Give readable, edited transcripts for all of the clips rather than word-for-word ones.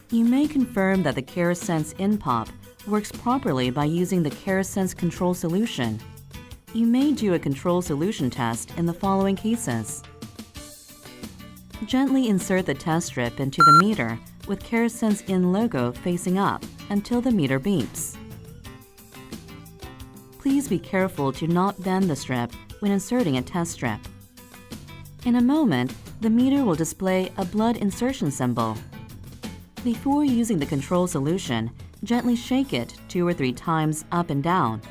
You may confirm that the CareSens N POP works properly by using the CareSens control solution. You may do a control solution test in the following cases. Gently insert the test strip into the meter with CareSens N logo facing up until the meter beeps. Please be careful to not bend the strip when inserting a test strip. In a moment, the meter will display a blood insertion symbol. Before using the control solution, gently shake it 2 or 3 times up and down.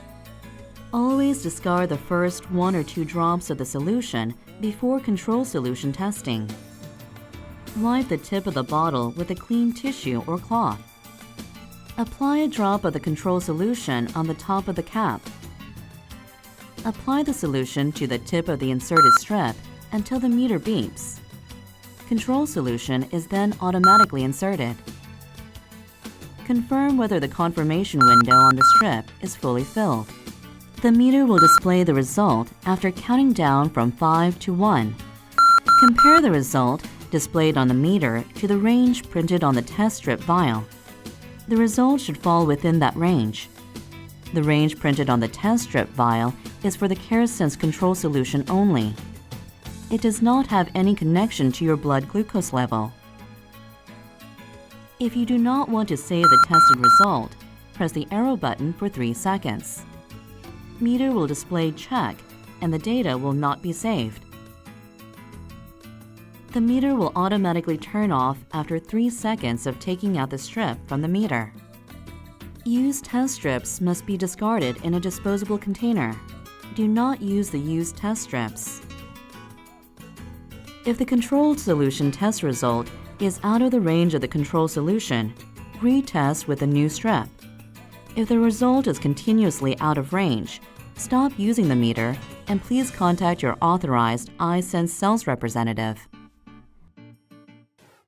Always discard the first 1 or 2 drops of the solution before control solution testing. Wipe the tip of the bottle with a clean tissue or cloth. Apply a drop of the control solution on the top of the cap. Apply the solution to the tip of the inserted strip until the meter beeps. Control solution is then automatically inserted. Confirm whether the confirmation window on the strip is fully filled. The meter will display the result after counting down from 5 to 1. Compare the result displayed on the meter to the range printed on the test strip vial. The result should fall within that range. The range printed on the test strip vial is for the CareSens control solution only. It does not have any connection to your blood glucose level. If you do not want to save the tested result, press the arrow button for 3 seconds. Meter will display check and the data will not be saved. The meter will automatically turn off after 3 seconds of taking out the strip from the meter. Used test strips must be discarded in a disposable container. Do not use the used test strips. If the controlled solution test result is out of the range of the control solution, retest with a new strip. If the result is continuously out of range, stop using the meter and please contact your authorized i-SENS sales representative.